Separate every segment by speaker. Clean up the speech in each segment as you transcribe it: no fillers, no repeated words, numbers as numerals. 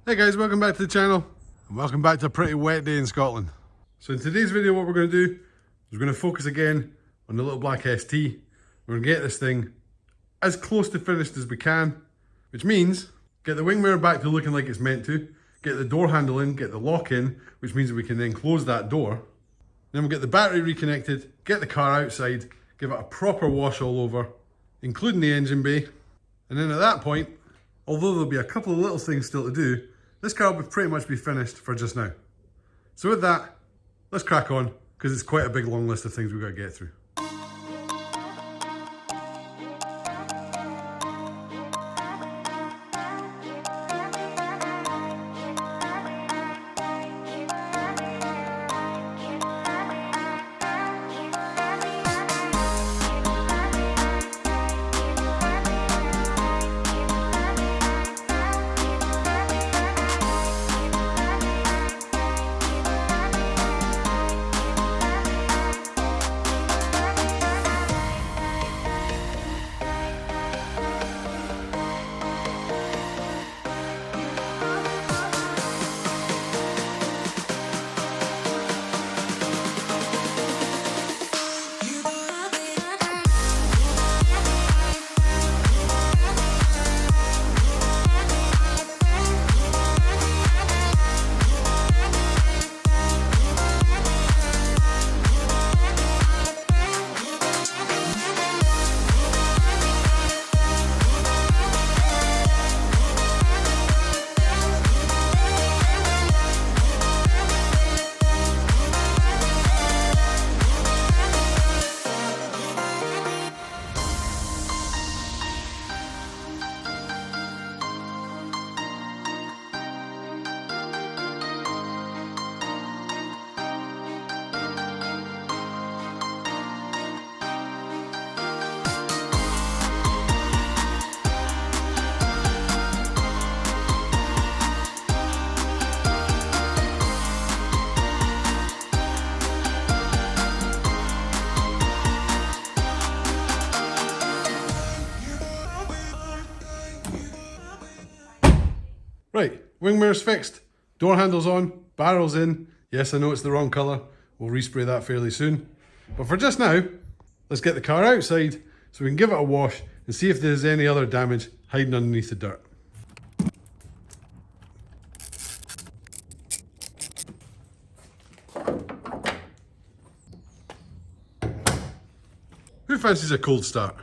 Speaker 1: Hey guys, welcome back to the channel and welcome back to a pretty wet day in Scotland. So in today's video what we're going to do is we're going to focus again on the little black ST. We're going to get this thing as close to finished as we can, which means get the wing mirror back to looking like it's meant to, get the door handle in, get the lock in, which means we can then close that door. Then we'll get the battery reconnected, get the car outside, give it a proper wash all over, including the engine bay. And then at that point, although there'll be a couple of little things still to do, this car will pretty much be finished for just now. So with that, let's crack on, because it's quite a big long list of things we've got to get through. Right, wing mirror's fixed, door handle's on, barrel's in. Yes, I know it's the wrong colour. We'll respray that fairly soon. But for just now, let's get the car outside so we can give it a wash and see if there's any other damage hiding underneath the dirt. Who fancies a cold start?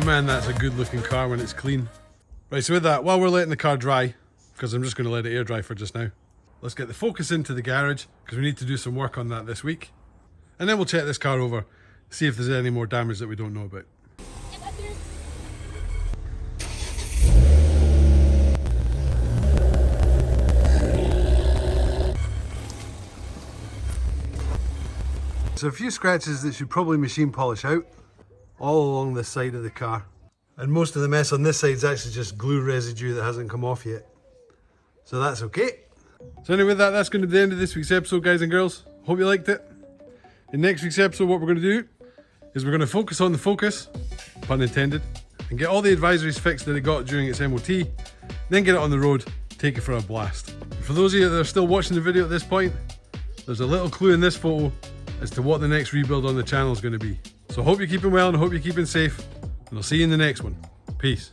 Speaker 1: Man, that's a good looking car when it's clean. Right, so with that, while we're letting the car dry, because I'm just going to let it air dry for just now, let's get the Focus into the garage, because we need to do some work on that this week. And then we'll check this car over, see if there's any more damage that we don't know about. So a few scratches that should probably machine polish out, all along this side of the car. And most of the mess on this side is actually just glue residue that hasn't come off yet. So that's okay. So anyway, that's going to be the end of this week's episode, guys and girls. Hope you liked it. In next week's episode, what we're going to do is we're going to focus on the Focus, pun intended, and get all the advisories fixed that it got during its MOT, then get it on the road, take it for a blast. For those of you that are still watching the video at this point, there's a little clue in this photo as to what the next rebuild on the channel is going to be. So I hope you're keeping well and I hope you're keeping safe, and I'll see you in the next one. Peace.